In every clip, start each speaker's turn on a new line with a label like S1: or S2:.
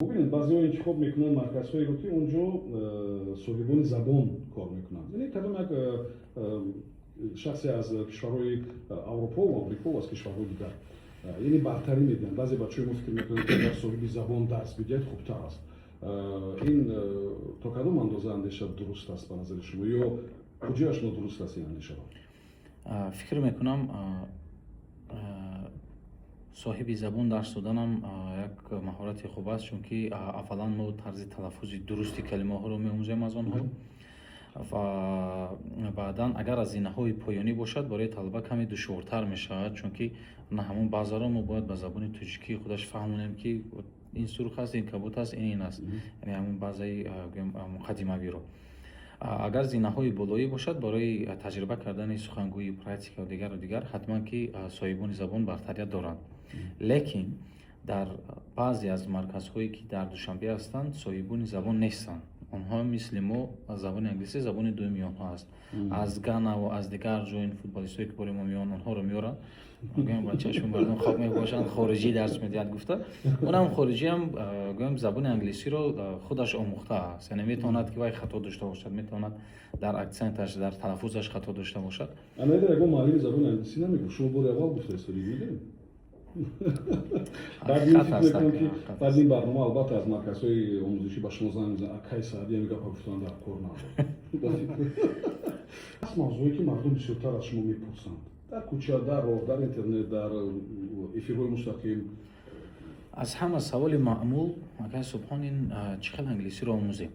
S1: ببینید بعضی‌ها انتخاب میکنن مرکزهایی رو که اونجا صاحبان زبان کار میکنن. یعنی کدام یک شخصی از کشورهای اروپا و آمریکا و از کشورهای دیگر یعنی برتری میدن. بعضی بچه‌ها فکر میکنن که اگر صاحب زبان درس بدهید خوبتر است. این تا کدام اندازه اندیشه درست است به نظر شما یا کجاش نادرست است این اندیشه؟
S2: فکر میکنم صاحب زبان درس دادن هم یک مهارت خوب است، چون که اولا ما طرز تلفظ درستی کلمه ها رو می‌آموزیم از آنها و بعدا اگر از های پایانی باشد برای طلبه کمی دشوارتر میشود، چون که نه همون بازارا ما باید به زبان تاجیکی خودش فهمونیم که این سرخ است، این کبوت است، این است، یعنی همون بعضی مقدمه‌ای رو اگر زینه‌های بالایی باشد برای تجربه کردن سخنگویی پرکتیک و دیگر حتما که صاحبان زبان برتریت دارند. لیکن در بعضی از مرکزهایی که در دوشنبه هستند صاحبان زبان نیستند. آنها مثل ما زبان انگلیسی زبان دومی آنها است. از گانا و از دیگر جای فوتبالیستایی که برای ما میان آنها رو میارن، میگم بچه‌شون مردم خواب میباشن خارجی درس میدهد گفته اونم خارجی هم گویم زبان انگلیسی رو خودش آموخته است، یعنی میتواند که وای خطا داشته باشد، میتواند در اکسنتش در تلفظش خطا داشته باشد.
S1: اما اگر اگه معلم زبان انگلیسی نمیگه شما برای اول گفته استوری میدید. بعد این فکر میکنم که بعد این برنامه البته از مرکزهای آموزشی به شما زنگ میزنن اکی ساعتی هم گپ گفتن در کار نداره. از موضوعی که مردم بسیارتر از شما میپرسند در کوچه، در راه، در اینترنت، در افیرهای مستقیم،
S2: از همه سوال معمول اگر صبحان این چقدر انگلیسی رو آموزیم،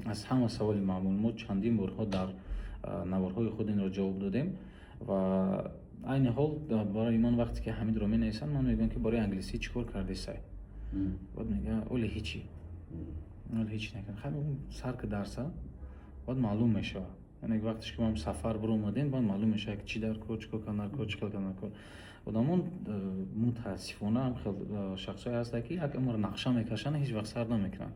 S2: از همه سوال معمول ما چندین بارها در نوارهای خود این را جواب دادیم و این حال برای من وقتی که حمید رو می نویسن من میگم که برای انگلیسی چیکار کردی سعی؟ بعد میگه اولی هیچی نکن. خیلی اون سر که درسه بعد معلوم میشه، یعنی وقتی که ما سفر برو اومدیم بعد معلوم میشه که چی در کار چیکار کنن. آدمون متاسفانه هم خیلی شخصایی هست که یک امر نقشه میکشن هیچ وقت سر نمیکنن.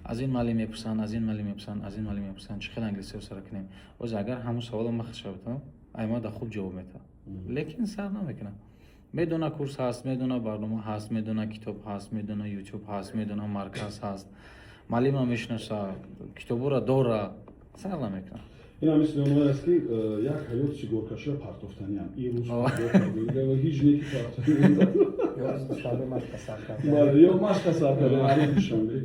S2: از این معلم میپرسن، از این معلم میپرسن چقدر انگلیسی رو سر کنیم. باز اگر همون سوال ما خشبتم ایما دا خوب جواب میده، لیکن سر نمیکنه. میدونه کورس هست، میدونه برنامه هست، میدونه کتاب هست، میدونه یوتیوب هست، میدونه مرکز هست، معلم هم میشناسه، کتابو را داره، سر نمیکنه.
S1: این هم مثل اونها است که یک حیات سیگارکشی پرتافتنی هم این روز و هیچ نیکی پرتافتنی
S3: یا روز دوشنبه مشق سر کردن
S1: یا مشق سر کردن هر دوشنبه.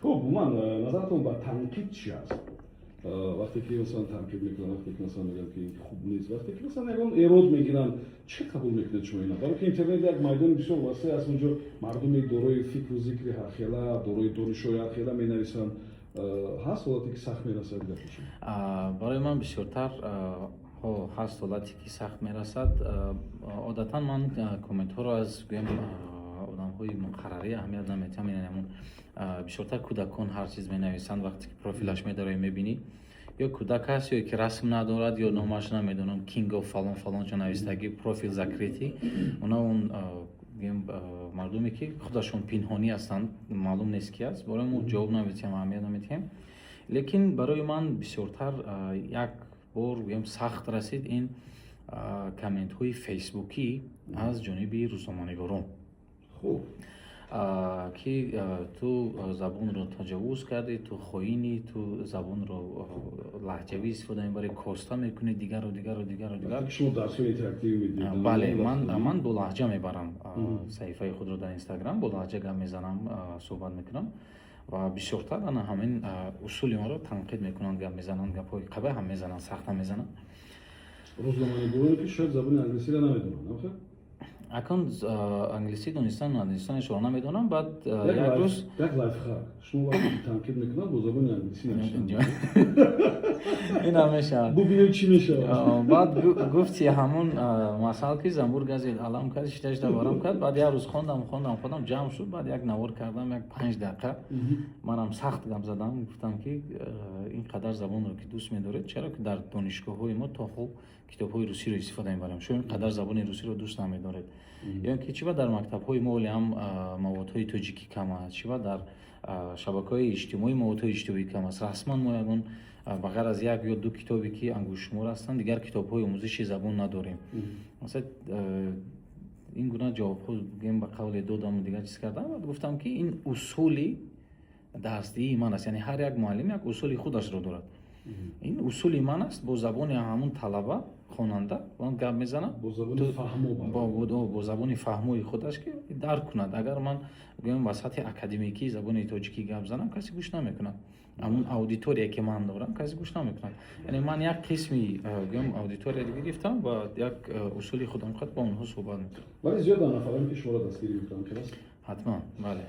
S1: خب من نظرتون با تنقید چی است؟ وقتی که مثلا تنقید میکنن، وقتی که مثلا میگن که این خوب نیست، وقتی که مثلا میگن ایراد میگیرن، چه قبول میکنید شما اینا؟ برای که اینترنت یک میدان بسیار واسه از اونجا مردم دارای فکر و ذکر هر خیلا، دارای دانش‌های هر خیلا مینویسن، هست حالتی که سخت میرسد بخشید؟
S2: برای من بسیارتر هست حالتی که سخت میرسد. عادتا من کامنت ها رو از آدم های مقرری اهمیت نمیتونم، یعنی همون بسیارتر کودکان هر چیز مینویسند وقتی که پروفیلش میداره میبینی یا کودک هست یا که رسم ندارد یا نامش نمیدونم کینگ و فلان چه نوشتگی پروفیل ذکریتی، اونا اون مردمی که خودشون پنهانی هستند معلوم نیست کی است، برای ما جواب نمیتیم، اهمیت نمیتیم. لیکن برای من بسیارتر یک بار سخت رسید این کامنت های فیسبوکی از جانب روزنامه‌نگاران.
S1: خوب
S2: که تو زبان رو تجاوز کردی، تو خائنی، تو زبان رو لهجوی استفاده می‌بری، کاستا میکنی دیگر.
S1: شما درس‌های اینتراکتیو میدید؟
S2: بله، من با لهجه میبرم صفحه خود رو در اینستاگرام، با لهجه گپ میزنم، صحبت میکنم و بسیارتر انا همین اصول ما رو تنقید میکنن، گپ میزنن، گپ‌های قبح هم میزنن، سخت هم میزنن.
S1: روزنامه‌نگارانی که شاید زبان انگلیسی رو نمیدونن، نه؟
S2: اکن انگلیسی دانستنش رو نمیدونم. بعد یک روز
S1: یک لایف هک شما وقتی تنقید میکنن با زبان انگلیسی نمیشن
S2: این همیشه
S1: ببینید چی میشه.
S2: بعد گفتی همون مثلا که زنبور گزید علم کرد شتش دارم کرد. بعد یک روز خواندم خودم جمع شد، بعد یک نوار کردم یک 5 دقیقه منم سخت گپ زدم، گفتم که این قدر زبان رو که دوست می‌دارید چرا که در دانشگاه‌های ما تا خوب کتاب‌های روسی رو استفاده می‌بریم، شما قدر زبان روسی رو دوست نمی‌دارید، یا اینکه چی در مکتب‌های ما هم موادهای تاجیکی کم است، چی در شبکه‌های اجتماعی موادهای اجتماعی کم است. رسما ما یگان بغیر از یک یا دو کتابی که انگشت شمار هستند دیگر کتاب‌های آموزشی زبان نداریم. مثلا این گونه جواب‌ها گیم به قول دادم و دیگه چیز کردم و گفتم که این اصولی درسی من است، یعنی هر یک معلم یک اصول خودش رو دارد. این اصول من است، با زبان همون طلبه خواننده وان گپ میزنم،
S1: با زبان فهمو
S2: با زبان فهموی خودش که درک کند. اگر من بگم وسط اکادمیکی زبان تاجیکی گپ زنم کسی گوش نمیکنه، همون اودیتوری که من دارم کسی گوش نمیکنه. یعنی من یک قسمی بگم اودیتوری دیگه گرفتم و یک اصول خودم خود با اونها صحبت میکنم.
S1: ولی زیاد نفرانی که شما را دستگیری میکنن کلاس؟
S2: حتما بله.